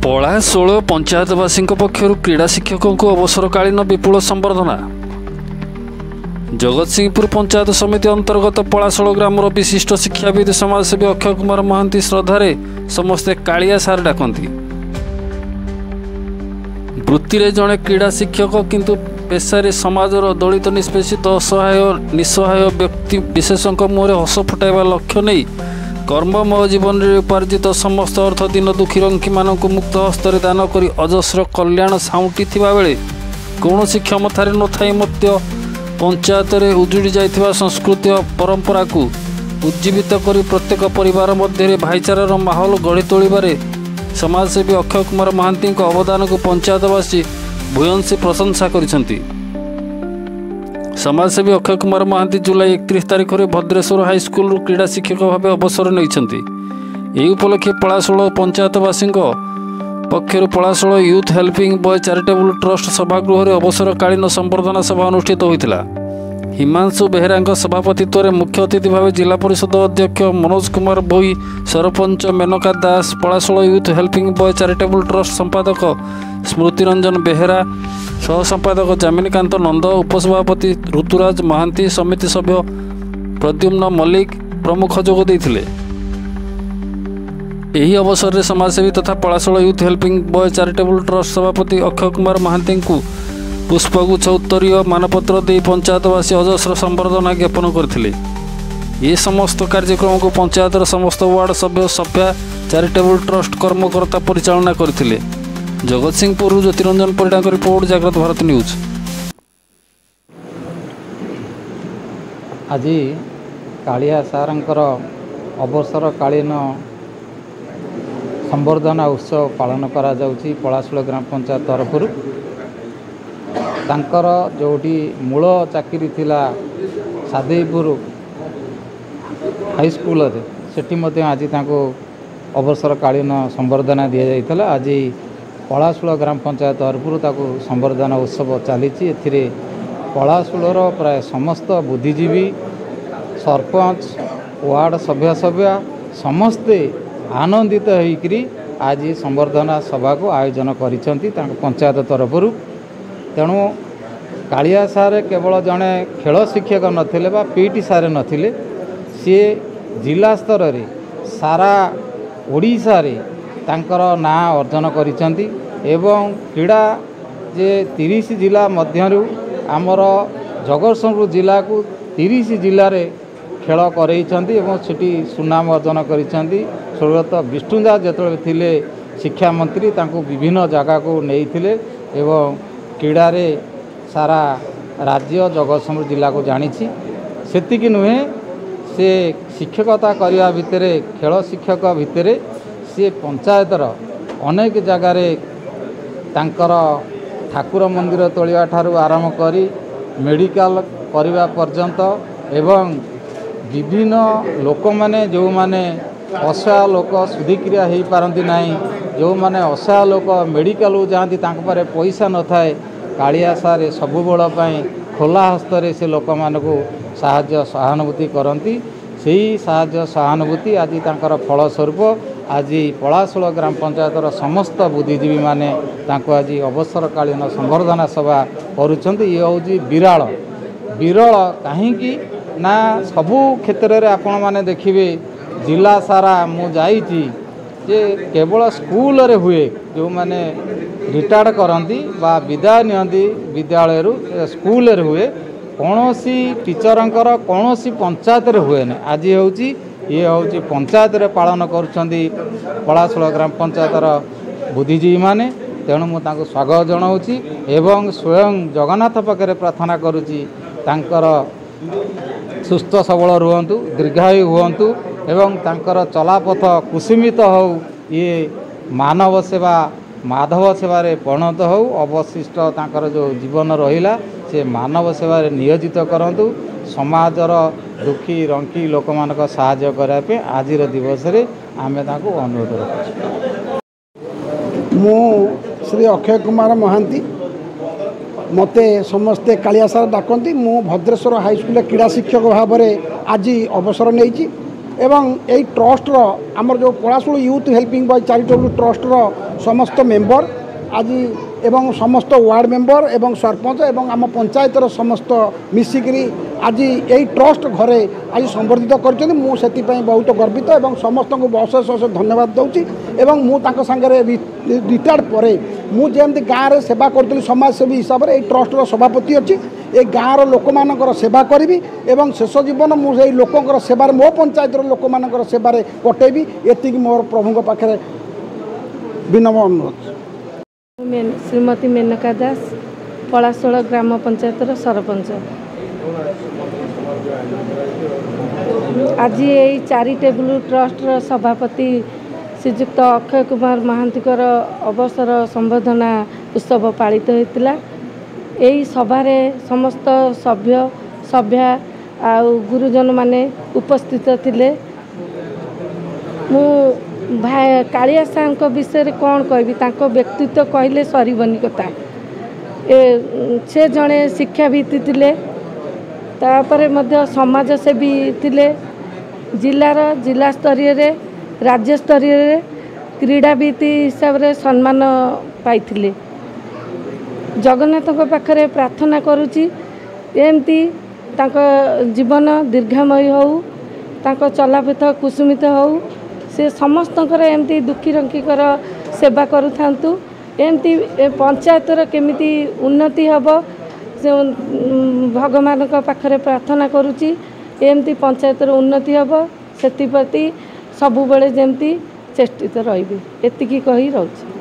पलाशोल पंचायतवासी पक्षर क्रीड़ा शिक्षकों को अवसरकालीन विपुल संबर्धना। जगतसिंहपुर पंचायत समिति अंतर्गत पलाशोल ग्रामर विशिष्ट शिक्षाविद समाजसेवी अक्षय कुमार महांती श्रद्धारे समस्ते कालिया सार डाकती। वृत्ति रे जड़े क्रीड़ा शिक्षक किंतु पेशारे समाजर दलित निष्पेषित असहाय निस्सहाय व्यक्ति विशेषों मुहरे हस फुटाइबा लक्ष्य नहीं कर्ममय जीवन में उपार्जित समस्त अर्थ दिन दुखी रंखी मानक मुक्त हस्तर दान करी अजस्र कल्याण साउंटी थिबा बेले कौनसी क्षमतार नथाई मध्य पंचायत रे उजुड़ी जाइथिबा संस्कृति और परंपरा को उज्जीवित करी प्रत्येक परिवार मध्य भाईचारार माहौल गढ़ी तोलिबारे समाजसेवी अक्षय कुमार महांती अवदान को पंचायतवासी भूयसी प्रशंसा करिसेंती। समाजसेवी अक्षय कुमार महांती जुलाई 31 तारिख में भद्रेश्वर हाईस्कल क्रीड़ा शिक्षक भाव अवसर नहीं उपलक्षे पलाशोल पंचायतवासी पक्षर Palashol youth helping boy charitable trust सभागृह अवसरकालीन संबर्धना सभा अनुष्ठित होता। हिमांशु बेहेरा सभापतित्व में मुख्य अतिथि भाव जिला परिषद अध्यक्ष Manoj Kumar Bhoi, sarpanch Menaka Das, Palashol youth helping boy charitable trust संपादक स्मृतिरंजन बेहेरा, सह संपादक जामिनीकांत नंद, उपसभापति ऋतुराज महांती, समिति सभ्य प्रद्युम्न मल्लिक प्रमुख जोग देथिले। एही अवसर में समाजसेवी तथा Palashol youth helping boy charitable trust सभापति अक्षय कुमार महांती को पुष्पगुच्छ उत्तरीय मानपत्र दे पंचायतवासी अजस्र संबर्धना ज्ञापन करथिले। ये समस्त कार्यक्रम को पंचायतर समस्त वार्ड सभ्य सभ्या चैरिटेबल ट्रस्ट कर्मकर्ता परिचालना करथिले। जगतसिंहपुर ज्योतिरंजन परिडा रिपोर्ट, जागृत भारत न्यूज। आज कालिया सारंकर अवसरकालीन संबर्धना उत्सव पालन करा जाउची पलाशोल ग्राम पंचायत तरफ तांकर जोटी मूल चाकरी थिला सादेईपुर हाईस्कल सेठी मध्य आज तांको अवसरकालीन संबर्धना दि जाइतला। आज पलाशोल ग्राम पंचायत तरफ ताको संबर्धना उत्सव चली। पलाशोलर प्राय समस्त बुद्धिजीवी सरपंच वार्ड सभ्य सभ्या समस्ते आनंदित होइकरी आज संबर्धना सभा को आयोजन करिसेंती पंचायत तरफ। तेणु कालिया सारे केवल जड़े खेल शिक्षक नथिले बा पीटी सारे नथिले, सी जिला स्तर रे सारा ओडिशा रे तांकर नाँ अर्जन करिसेंती एवं क्रीड़ा जे 30 जिला मध्यरु आमर जगतसिंहपुर जिला को 30 जिले में खेल करइछंती एवं सेठी सुनाम अर्जन करिसेंती। स्वर्गत विष्णुदास जेतबेले थिले शिक्षा मंत्री तांको विभिन्न जगह को नेइथिले एवं क्रीड़ा रे सारा राज्य जगतसिंहपुर जिला को जानिछि। सेतिकी नुहे से शिक्षकता करिया भितरे खेल शिक्षक भितरे से पंचायतर अनेक जगार तांकर ठाकुर मंदिर तोलिया ठारू आरंभ करी मेडिकल करने पर्यंत एवं विभिन्न लोक माने जो माने असहाय लोक सुधिक्रिया हो पारती ना, जो माने असहाय लोक मेडिकल जाती तांको पैसा न थाए कालिया सारे सबुबल खोला हस्तर से लोक मानक साहाय्य सहानुभूति करती। सही साहाय्य सहानुभूति आज तांकर फलस्वरूप आज पलाशोल ग्राम पंचायतर समस्त बुद्धिजीवी माने तांको आज अवसरकालीन संबर्धना सभा करुछंती। ये हूँ विरल कहीं ना सबू क्षेत्र में आपण माने देखिए जिला सारा मु जाइछि जे केवल स्कूल रे हुए जो माने रिटायर्ड करती बा विदाय नियंती विद्यालय स्कूल रे हुए कौनसी टीचरंकर कौनसी पंचायत रे हुए ना। आज ये हूँ पंचायत रे पालन करुछंती पलाशोल ग्राम पंचायतर बुद्धिजीवी माने। तेणु मुझे स्वागत जनाऊँगी एवं स्वयं जगन्नाथ पाखे प्रार्थना करुँची तांकर सुस्थ सबल रुहंतु, दीर्घायु हुअंतु एवं तांकर चलापथ कुसुमित हो, ये मानव सेवा माधव सेवारे परिणत हो, अवशिष्ट तांकर जो जीवन रहिला से मानव सेवारे नियोजित करंतु, समाजर दुखी रंकी लोक मानक सहाय्य करने आज दिवस रे आमे तांको अनुरोध रखुछु। मु श्री अक्षय कुमार महांती, मते समस्ते कालिया सार डाकती। मु भद्रेश्वर हाईस्कल क्रीड़ा शिक्षक भाव में आज अवसर नहीं एवं यही ट्रस्टर आमर जो पलाशुल यूथ हेल्पिंग बॉय चैरिटेबल ट्रस्टर समस्त मेंबर आज एवं समस्त वार्ड मेंबर एवं सरपंच एवं आम पंचायतर समस्त मिसिकी आज यही ट्रस्ट घरे आज संबर्धित कर बहुत गर्वित एवं समस्त को अशेष अशेष धन्यवाद दूसरी एवं मुझे सांगे रिटायर्ड पर मुझे गाँव में सेवा करी समाजसेवी हिसाब से ट्रस्टर सभापति अच्छी ए गाँव लोक मान सेवा करी एवं शेष जीवन मुझे लोकर सेवार मो पंचायतर लोक मान सेवार कटेबी ये मोर प्रभु पाखे विनम्र अनुरोध। श्रीमती मेनका दास पलाशोल ग्राम पंचायतर सरपंच। आज यही चैरिटेबल ट्रस्टर सभापति श्रीजुक्त अक्षय कुमार महांतीकर अवसर संबर्धना उत्सव पालित होता। यही सभारे समस्त सभ्य सभ्या आउ गुरुजन माने उपस्थित थिले। मु कालिया सार विषय कौन कह व्यक्तित्व कहले सरबनी कथा से जड़े शिक्षाविद थे तापर समाजसेवी थे जिलार जिला स्तरीय राज्य स्तरीय क्रीड़ाविद हिसाब से सम्मान पाई। जगन्नाथ पाखरे प्रार्थना करुच्ची एमती जीवन दीर्घमय हो चलापथ कुसुमित हो से समस्त एमती दुखी रंकीकर सेवा करूँ एमती पंचायतर केमिति उन्नति हम से भगवान पाखरे प्रार्थना करुच्ची एमती पंचायतर उन्नति हम से सबुबले जमती चेष्टित रही एतिकी कही रही।